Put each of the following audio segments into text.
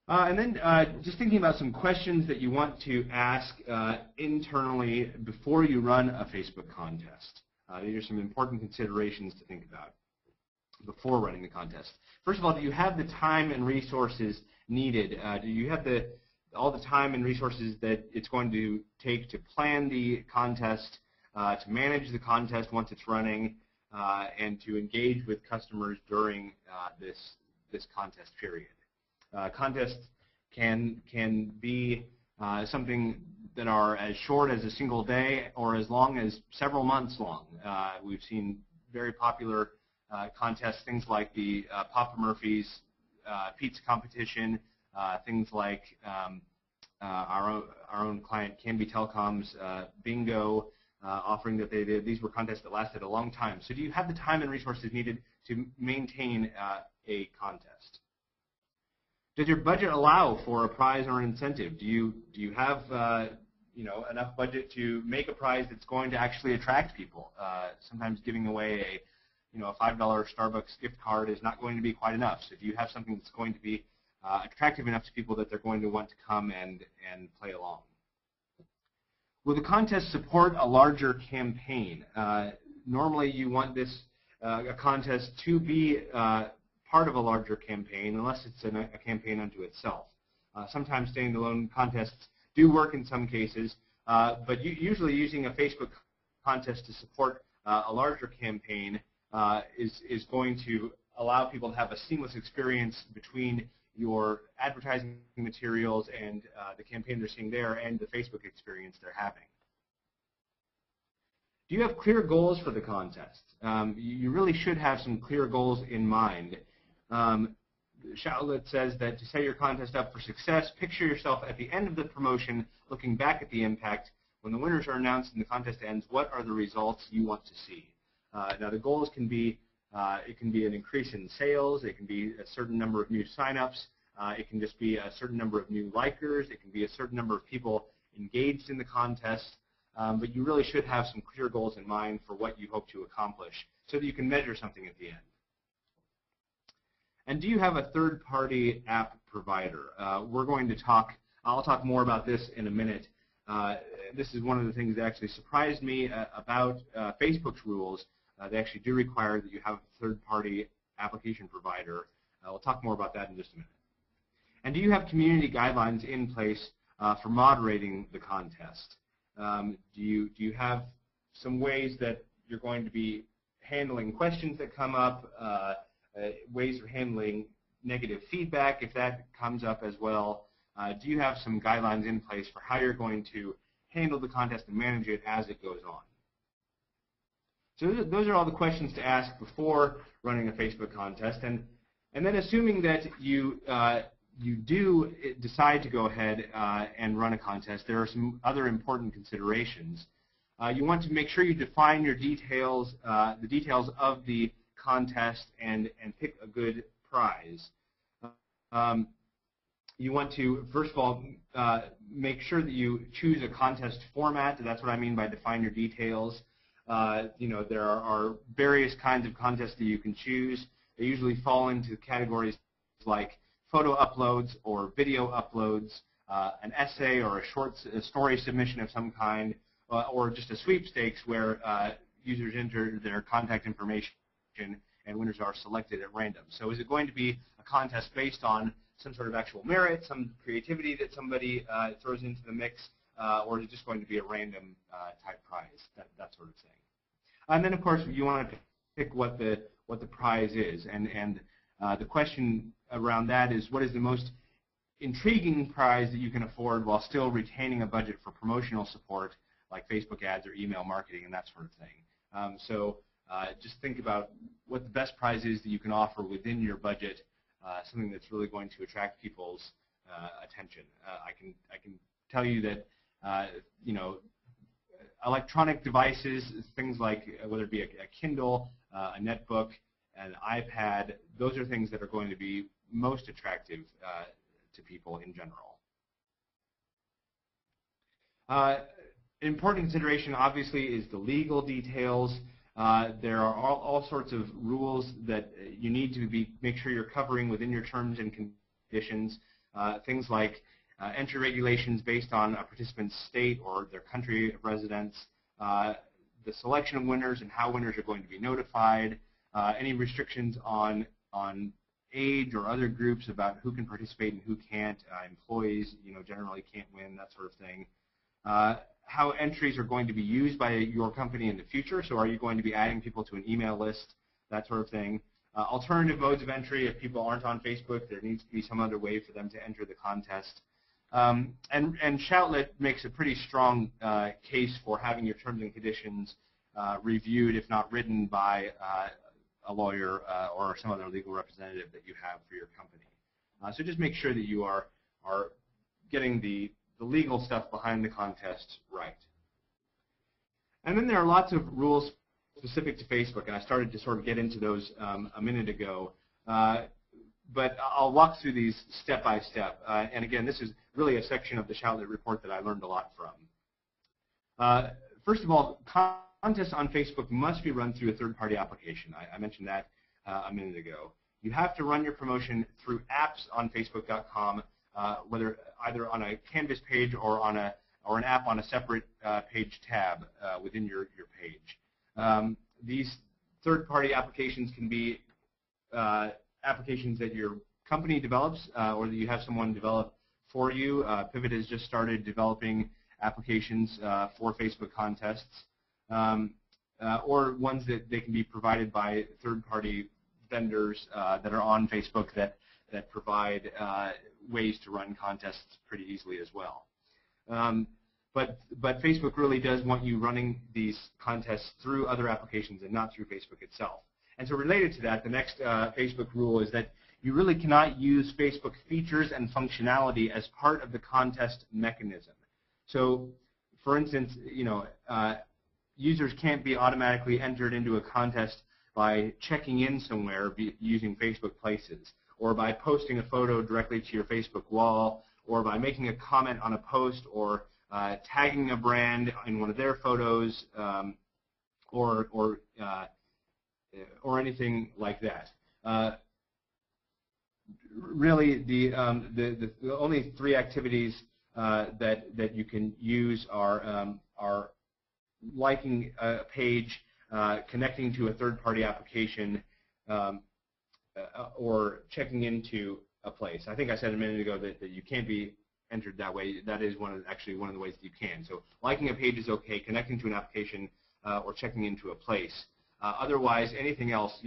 And then just thinking about some questions that you want to ask internally before you run a Facebook contest. These are some important considerations to think about before running the contest. First of all, do you have the time and resources needed? Do you have all the time and resources that it's going to take to plan the contest, to manage the contest once it's running, and to engage with customers during this contest period? Contests can be something that are as short as a single day or as long as several months long. We've seen very popular contests, things like the Papa Murphy's pizza competition, things like our own client Canby Telecom's bingo offering that they did. These were contests that lasted a long time. So do you have the time and resources needed to maintain a contest? Does your budget allow for a prize or an incentive? Do you have enough budget to make a prize that's going to actually attract people? Sometimes giving away a $5 Starbucks gift card is not going to be quite enough. So do you have something that's going to be attractive enough to people that they're going to want to come and play along? Will the contest support a larger campaign? Normally you want this a contest to be part of a larger campaign, unless it's a campaign unto itself. Sometimes standalone contests do work in some cases, but usually using a Facebook contest to support a larger campaign is going to allow people to have a seamless experience between your advertising materials and the campaign they're seeing there and the Facebook experience they're having. Do you have clear goals for the contest? You really should have some clear goals in mind. Shaulet says that to set your contest up for success, picture yourself at the end of the promotion looking back at the impact. When the winners are announced and the contest ends, what are the results you want to see? Now the goals can be it can be an increase in sales, it can be a certain number of new signups, it can just be a certain number of new likers, it can be a certain number of people engaged in the contest, but you really should have some clear goals in mind for what you hope to accomplish so that you can measure something at the end. And do you have a third-party app provider? I'll talk more about this in a minute. This is one of the things that actually surprised me about Facebook's rules. They actually do require that you have a third-party application provider. We'll talk more about that in just a minute. And do you have community guidelines in place for moderating the contest? Do you have some ways that you're going to be handling questions that come up, ways of handling negative feedback if that comes up as well? Do you have some guidelines in place for how you're going to handle the contest and manage it as it goes on? So those are all the questions to ask before running a Facebook contest. And then assuming that you do decide to go ahead and run a contest, there are some other important considerations. You want to make sure you define your details, the details of the contest, and pick a good prize. You want to, first of all, make sure that you choose a contest format. That's what I mean by define your details. There are various kinds of contests that you can choose. They usually fall into categories like photo uploads or video uploads, an essay or a story submission of some kind, or just a sweepstakes where users enter their contact information and winners are selected at random. So is it going to be a contest based on some sort of actual merit, some creativity that somebody throws into the mix, or is it just going to be a random type prize, that sort of thing? And then, of course, you want to pick what the prize is, and the question around that is, what is the most intriguing prize that you can afford while still retaining a budget for promotional support like Facebook ads or email marketing and that sort of thing? So just think about what the best prize is that you can offer within your budget, something that's really going to attract people's attention. I can tell you that electronic devices, things like whether it be a Kindle, a netbook, an iPad, those are things that are going to be most attractive to people in general. Important consideration, obviously, is the legal details. There are all sorts of rules that you need to make sure you're covering within your terms and conditions. things like entry regulations based on a participant's state or their country of residence, the selection of winners and how winners are going to be notified, any restrictions on age or other groups about who can participate and who can't, employees, generally can't win, that sort of thing. How entries are going to be used by your company in the future, so are you going to be adding people to an email list, that sort of thing. Alternative modes of entry, if people aren't on Facebook, there needs to be some other way for them to enter the contest. And Shoutlet makes a pretty strong case for having your terms and conditions reviewed, if not written, by a lawyer or some other legal representative that you have for your company. So just make sure that you are getting the legal stuff behind the contest right. And then there are lots of rules specific to Facebook, and I started to sort of get into those a minute ago. But I'll walk through these step by step. And again, this is really a section of the Shoutlet report that I learned a lot from. First of all, contests on Facebook must be run through a third-party application. I mentioned that a minute ago. You have to run your promotion through apps on Facebook.com, whether either on a Canvas page or on an app on a separate page tab within your page. These third-party applications can be applications that your company develops or that you have someone develop for you. Pivot has just started developing applications for Facebook contests, or ones that they can be provided by third-party vendors that are on Facebook that provide ways to run contests pretty easily as well. But Facebook really does want you running these contests through other applications and not through Facebook itself. And so related to that, the next Facebook rule is that you really cannot use Facebook features and functionality as part of the contest mechanism. So, for instance, users can't be automatically entered into a contest by checking in somewhere using Facebook Places, or by posting a photo directly to your Facebook wall, or by making a comment on a post, or tagging a brand in one of their photos, or anything like that. Really, the only three activities that you can use are liking a page, connecting to a third-party application, or checking into a place. I think I said a minute ago that you can't be entered that way. That is actually one of the ways that you can. So liking a page is okay. Connecting to an application or checking into a place. Otherwise, anything else,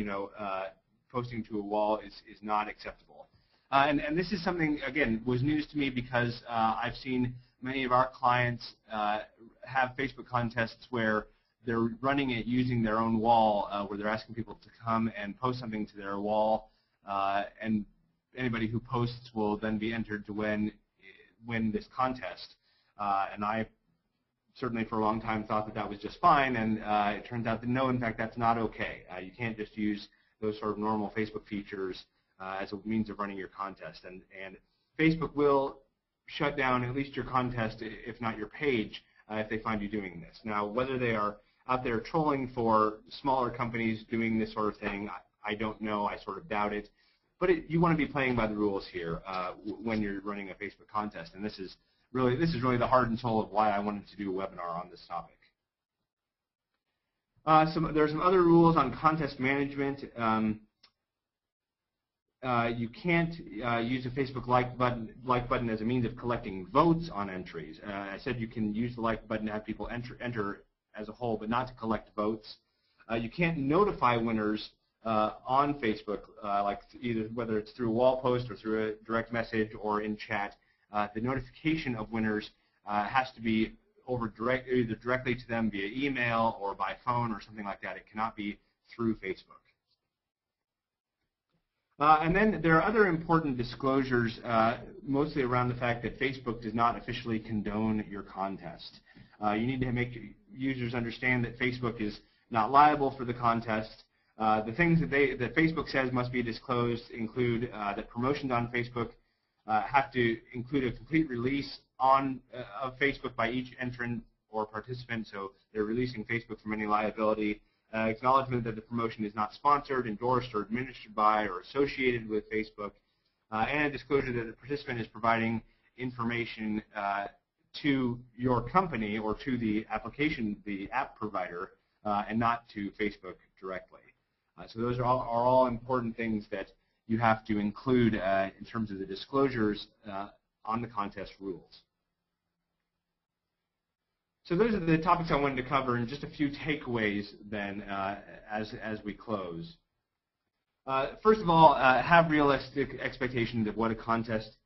posting to a wall is not acceptable. And this is something, again, was news to me because I've seen many of our clients have Facebook contests where they're running it using their own wall, where they're asking people to come and post something to their wall, and anybody who posts will then be entered to win this contest. And I certainly for a long time thought that that was just fine, and it turns out that no, in fact, that's not okay. You can't just use those sort of normal Facebook features as a means of running your contest. And Facebook will shut down at least your contest, if not your page, if they find you doing this. Now, whether they are out there trolling for smaller companies doing this sort of thing, I don't know. I sort of doubt it. But you want to be playing by the rules here when you're running a Facebook contest. And this is really the heart and soul of why I wanted to do a webinar on this topic. There are some other rules on contest management. You can't use a Facebook like button as a means of collecting votes on entries. I said you can use the like button to have people enter as a whole, but not to collect votes. You can't notify winners on Facebook, whether it's through a wall post or through a direct message or in chat. The notification of winners has to be either directly to them via email or by phone or something like that. It cannot be through Facebook. And then there are other important disclosures, mostly around the fact that Facebook does not officially condone your contest. You need to make users understand that Facebook is not liable for the contest. The things that Facebook says must be disclosed include that promotions on Facebook have to include a complete release of Facebook by each entrant or participant, so they're releasing Facebook from any liability. Acknowledgement that the promotion is not sponsored, endorsed, or administered by or associated with Facebook. and a disclosure that the participant is providing information to your company or to the application, the app provider, and not to Facebook directly. So those are all important things that you have to include in terms of the disclosures on the contest rules. So those are the topics I wanted to cover, and just a few takeaways then as we close. First of all, have realistic expectations of what a contest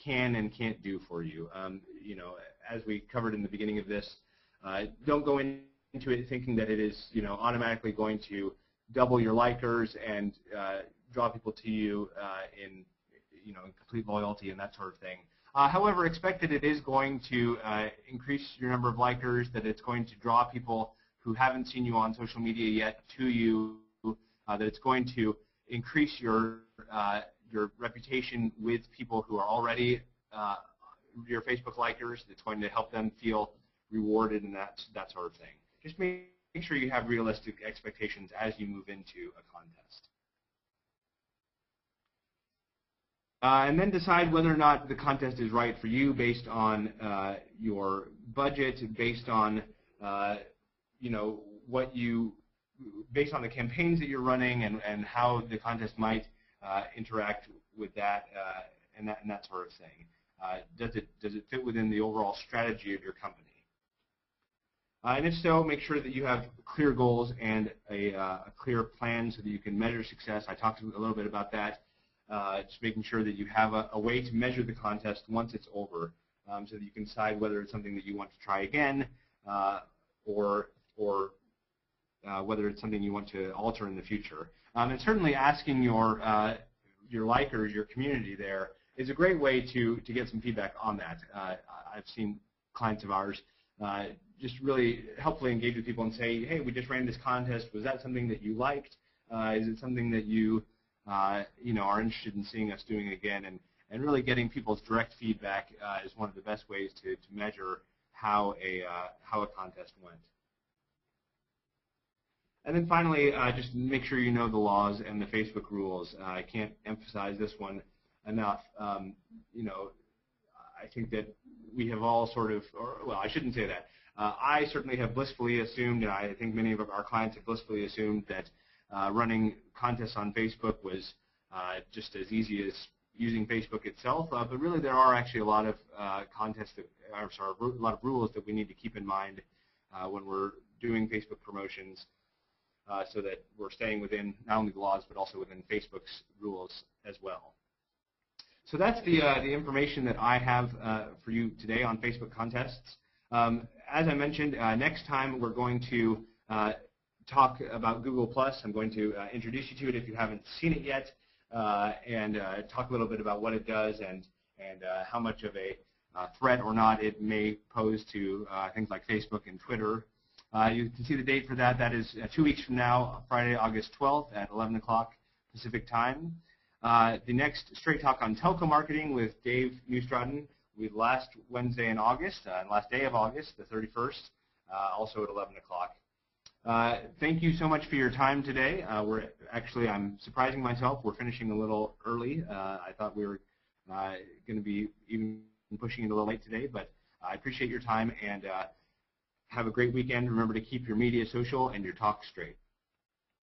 can and can't do for you. You know, as we covered in the beginning of this, don't go into it thinking that it is, you know, automatically going to double your likers and draw people to you in, you know, in complete loyalty and that sort of thing. However, expect that it is going to increase your number of likers, that it's going to draw people who haven't seen you on social media yet to you, that it's going to increase your reputation with people who are already your Facebook likers. It's going to help them feel rewarded and that sort of thing. Just make sure you have realistic expectations as you move into a contest. And then decide whether or not the contest is right for you based on your budget, based on you know, based on the campaigns that you're running and how the contest might interact with that and that sort of thing. Does it fit within the overall strategy of your company? And if so, make sure that you have clear goals and a clear plan so that you can measure success. I talked a little bit about that. Just making sure that you have a way to measure the contest once it's over, so that you can decide whether it's something that you want to try again, or whether it's something you want to alter in the future. And certainly asking your likers, your community there, is a great way to get some feedback on that. I've seen clients of ours just really helpfully engage with people and say, hey, we just ran this contest. Was that something that you liked? Is it something that you you know, are interested in seeing us doing again? And really getting people's direct feedback is one of the best ways to measure how a contest went. And then finally, just make sure you know the laws and the Facebook rules. I can't emphasize this one enough. You know, I think that we have all sort of, or well, I shouldn't say that. I certainly have blissfully assumed, and I think many of our clients have blissfully assumed that running contests on Facebook was just as easy as using Facebook itself, but really there are actually a lot of a lot of rules that we need to keep in mind when we're doing Facebook promotions, so that we're staying within not only the laws but also within Facebook's rules as well. So that's the information that I have for you today on Facebook contests. As I mentioned, next time we're going to talk about Google+. I'm going to introduce you to it if you haven't seen it yet, and talk a little bit about what it does and how much of a threat or not it may pose to things like Facebook and Twitter. You can see the date for that. That is 2 weeks from now, Friday, August 12th at 11 o'clock Pacific time. The next Straight Talk on Telco Marketing with Dave Neustraden will be last Wednesday in August, last day of August, the 31st, also at 11 o'clock. Thank you so much for your time today. I'm surprising myself. We're finishing a little early. I thought we were going to be even pushing it a little late today, but I appreciate your time, and have a great weekend. Remember to keep your media social and your talk straight.